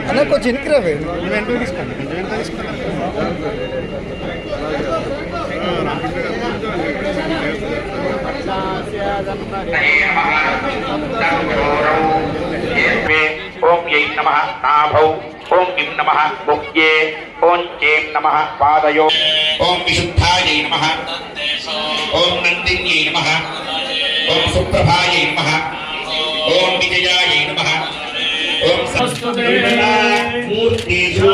అలా కొంచెం ఎన్నికరావే ఓం యై నమః నాభౌ ఓం కిం నమః ముఖ్యే ఓం చేం నమః పాదయో ఓం విశుద్ధాయై నమః ఓం నందిన్యై నమః ఓం సుప్రభాయై నమః ఓం విజయాయై నమః ఓం మూర్తిషు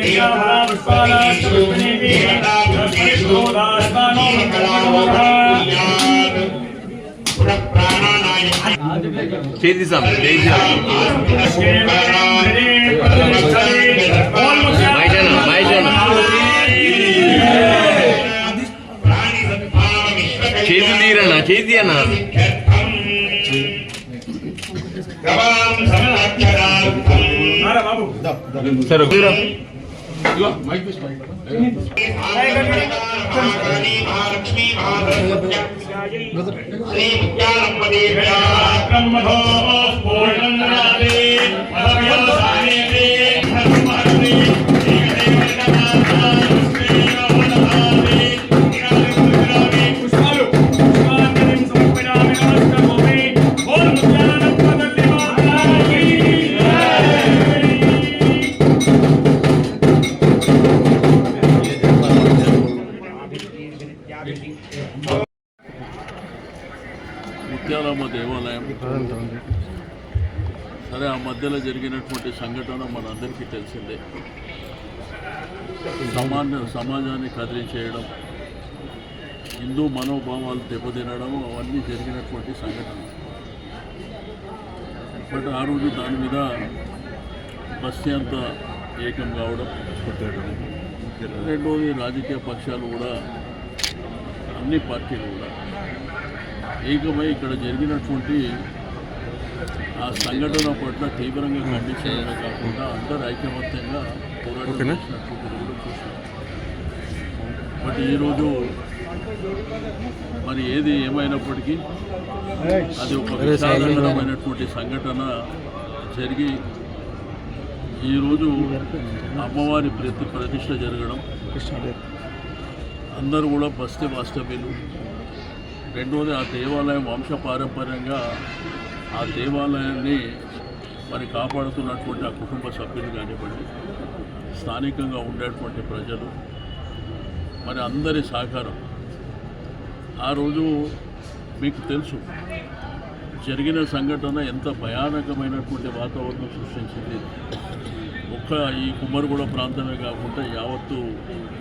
దేవతాస్పతిషు దేవతాభూతేషు చేతి చేతి తీరన్నా చేతి అన్న సరే ముత్యాలమ్మ దేవాలయం సరే ఆ మధ్యలో జరిగినటువంటి సంఘటన మనందరికీ తెలిసిందే. సమాజాన్ని కదిలించేయడం, హిందూ మనోభావాలు దెబ్బతినడం అవన్నీ జరిగినటువంటి సంఘటన. బట్ ఆ రోజు దాని మీద బస్తీ అంతా ఏకం కావడం, రెండోది రాజకీయ పక్షాలు కూడా అన్ని పార్టీలు కూడా ఏకమై ఇక్కడ జరిగినటువంటి ఆ సంఘటన పట్ల తీవ్రంగా ఖండించడమే కాకుండా అందరూ ఐకమత్యంగా పోరాటం చేసినటువంటి కూడా చూసాం. బట్ ఈరోజు మరి ఏది ఏమైనప్పటికీ అది ఒక విషాదకరమైనటువంటి సంఘటన జరిగి ఈరోజు అమ్మవారి ప్రతిష్ట జరగడం, అందరూ కూడా బస్తీ వాస్తవ్యులు. రెండోది ఆ దేవాలయం వంశపారంపర్యంగా ఆ దేవాలయాన్ని మరి కాపాడుతున్నటువంటి ఆ కుటుంబ సభ్యులు కానివ్వండి, స్థానికంగా ఉండేటువంటి ప్రజలు, మరి అందరి సహకారం. ఆ రోజు మీకు తెలుసు జరిగిన సంఘటన ఎంత భయానకమైనటువంటి వాతావరణం సృష్టించింది. ఒక్క ఈ కుమ్మరిగూడ ప్రాంతమే కాకుండా యావత్తు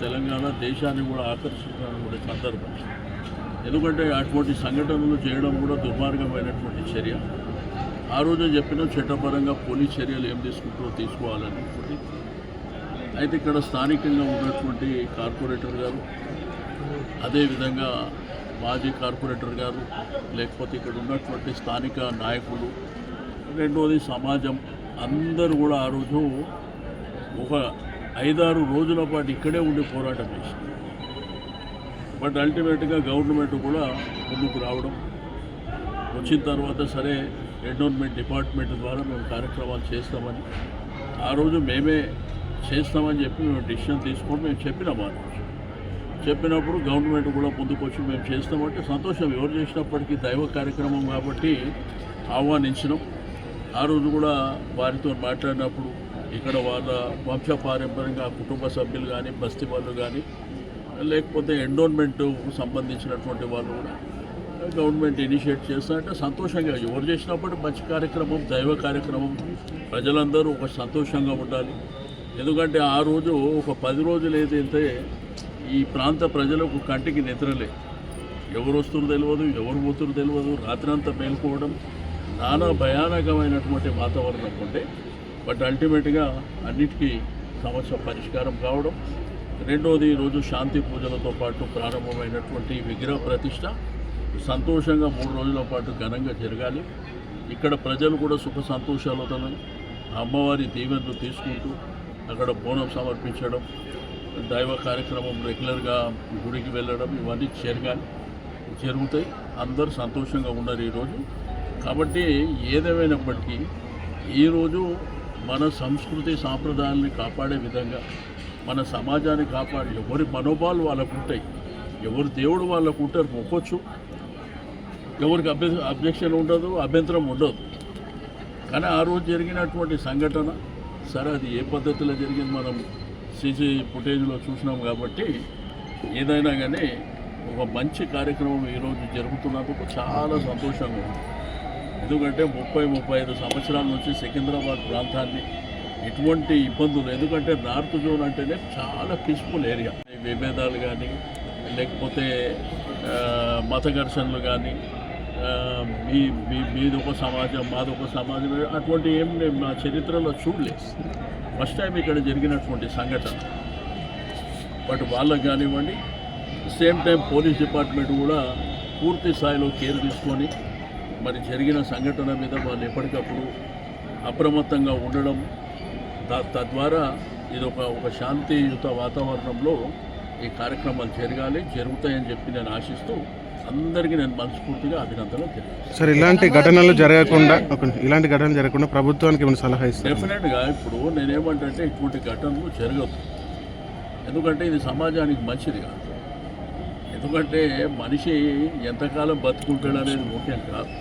తెలంగాణ దేశాన్ని కూడా ఆకర్షించడానికి సందర్భం. ఎందుకంటే అటువంటి సంఘటనలు చేయడం కూడా దుర్మార్గమైనటువంటి చర్య. ఆ రోజు చెప్పిన చట్టపరంగా పోలీస్ చర్యలు ఏం తీసుకుంటారో తీసుకోవాలనుకుంటుంది. అయితే ఇక్కడ స్థానికంగా ఉన్నటువంటి కార్పొరేటర్ గారు, అదేవిధంగా మాజీ కార్పొరేటర్ గారు, లేకపోతే ఇక్కడ ఉన్నటువంటి స్థానిక నాయకులు, రెండోది సమాజం అందరూ కూడా ఆ రోజు ఒక 5-6 రోజుల పాటు ఇక్కడే ఉండి పోరాటం చేసింది. బట్ అల్టిమేట్గా గవర్నమెంట్ కూడా ముందుకు రావడం, వచ్చిన తర్వాత సరే ఎండోన్మెంట్ డిపార్ట్మెంట్ ద్వారా మేము కార్యక్రమాలు చేస్తామని ఆ రోజు మేమే చేస్తామని చెప్పి మేము డిసిషన్ తీసుకొని మేము చెప్పినాం. ఆ రోజు చెప్పినప్పుడు గవర్నమెంట్ కూడా ముందుకు వచ్చి మేము చేస్తామంటే సంతోషం. ఎవరు చేసినప్పటికీ దైవ కార్యక్రమం కాబట్టి ఆహ్వానించినాం. ఆ రోజు కూడా వారితో మాట్లాడినప్పుడు ఇక్కడ వాళ్ళ వంశపారంపర్యంగా కుటుంబ సభ్యులు కానీ, బస్తీ వాళ్ళు కానీ, లేకపోతే ఎండోన్మెంట్ సంబంధించినటువంటి వాళ్ళు కూడా గవర్నమెంట్ ఇనిషియేట్ చేస్తారంటే సంతోషంగా, ఎవరు చేసినప్పుడు మంచి కార్యక్రమం, దైవ కార్యక్రమం, ప్రజలందరూ ఒక సంతోషంగా ఉండాలి. ఎందుకంటే ఆ రోజు ఒక 10 రోజులు ఏదైతే ఈ ప్రాంత ప్రజలకు కంటికి నిద్రలే, ఎవరు వస్తురు తెలియదు, ఎవరు పోతురు తెలియదు, రాత్రంతా మేల్కోవడం, నానా భయానకమైనటువంటి వాతావరణం ఉంటే. బట్ అల్టిమేట్గా అన్నిటికీ సమస్య పరిష్కారం కావడం. రెండోది ఈరోజు శాంతి పూజలతో పాటు ప్రారంభమైనటువంటి విగ్రహ ప్రతిష్ట సంతోషంగా 3 రోజుల పాటు ఘనంగా జరగాలి. ఇక్కడ ప్రజలు కూడా సుఖ సంతోషాలతో అమ్మవారి దీవెనలు తీసుకుంటూ అక్కడ బోనం సమర్పించడం, దైవ కార్యక్రమం రెగ్యులర్గా గుడికి వెళ్ళడం ఇవన్నీ జరుగుతాయి. అందరూ సంతోషంగా ఉన్నారు ఈరోజు. కాబట్టి ఏదేమైనప్పటికీ ఈరోజు మన సంస్కృతి సాంప్రదాయాల్ని కాపాడే విధంగా మన సమాజాన్ని కాపాడి ఎవరి మనోభావాలు వాళ్ళకు ఉంటాయి, ఎవరి దేవుడు వాళ్ళకు ఉంటారు, మొక్కొచ్చు, ఎవరికి అబ్జెక్షన్ ఉండదు, అభ్యంతరం ఉండదు. కానీ ఆ రోజు జరిగినటువంటి సంఘటన సరే అది ఏ పద్ధతిలో జరిగింది మనం సీసీ ఫుటేజ్లో చూసినాం. కాబట్టి ఏదైనా కానీ ఒక మంచి కార్యక్రమం ఈరోజు జరుగుతున్నందుకు చాలా సంతోషంగా ఉంది. ఎందుకంటే 30-35 సంవత్సరాల నుంచి సికింద్రాబాద్ ప్రాంతాన్ని ఎటువంటి ఇబ్బందులు, ఎందుకంటే నార్త్ జోన్ అంటేనే చాలా పీస్ఫుల్ ఏరియా. విభేదాలు కానీ లేకపోతే మత ఘర్షణలు కానీ మీదొక సమాజం మాదొక సమాజం అటువంటి ఏం నేను నా చరిత్రలో చూడలేదు. ఫస్ట్ టైం ఇక్కడ జరిగినటువంటి సంఘటన. బట్ వాళ్ళకి కానివ్వండి, సేమ్ టైం పోలీస్ డిపార్ట్మెంట్ కూడా పూర్తి స్థాయిలో కేర్ తీసుకొని మరి జరిగిన సంఘటన మీద వాళ్ళు ఎప్పటికప్పుడు అప్రమత్తంగా ఉండడం, తద్వారా ఇది ఒక శాంతియుత వాతావరణంలో ఈ కార్యక్రమాలు జరుగుతాయని చెప్పి నేను ఆశిస్తూ అందరికీ నేను మనస్ఫూర్తిగా అభినందనలు తెలియజేస్తాను. సార్, ఇలాంటి ఘటనలు జరగకుండా ప్రభుత్వానికి ఏమైనా సలహా ఇస్తారు? డెఫినెట్గా ఇప్పుడు నేనేమంటే ఇటువంటి ఘటనలు జరగదు. ఎందుకంటే ఇది సమాజానికి మంచిది కాదు. ఎందుకంటే మనిషి ఎంతకాలం బతుకుంటాడు అనేది ముఖ్యం కాదు,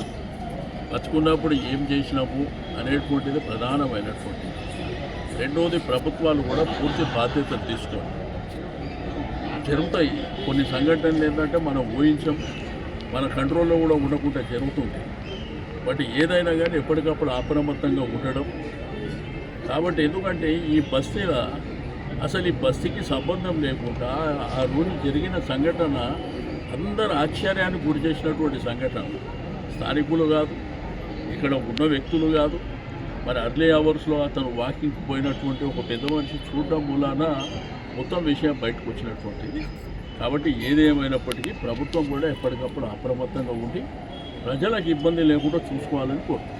బతుకున్నప్పుడు ఏం చేసినాము అనేటువంటిది ప్రధానమైనటువంటిది. రెండవది, ప్రభుత్వాలు కూడా పూర్తి బాధ్యతలు తీసుకోండి. జరుగుతాయి కొన్ని సంఘటనలు ఏంటంటే మనం ఊహించాం, మన కంట్రోల్లో కూడా ఉండకుండా జరుగుతుంది. బట్ ఏదైనా కానీ ఎప్పటికప్పుడు అప్రమత్తంగా ఉండడం. కాబట్టి ఎందుకంటే ఈ బస్తీలో అసలు ఈ బస్తీకి సంబంధం లేకుండా ఆ రోజు జరిగిన సంఘటన అందరు ఆశ్చర్యానికి గురి చేసినటువంటి సంఘటన. స్థానికులు కాదు, ఇక్కడ ఉన్న వ్యక్తులు కాదు, మరి అర్లీ అవర్స్లో అతను వాకింగ్కి పోయినటువంటి ఒక పెద్ద మనిషి చూడడం మూలాన మొత్తం విషయం బయటకు వచ్చినటువంటిది. కాబట్టి ఏదేమైనప్పటికీ ప్రభుత్వం కూడా ఎప్పటికప్పుడు అప్రమత్తంగా ఉండి ప్రజలకు ఇబ్బంది లేకుండా చూసుకోవాలని కోరుతున్నాను.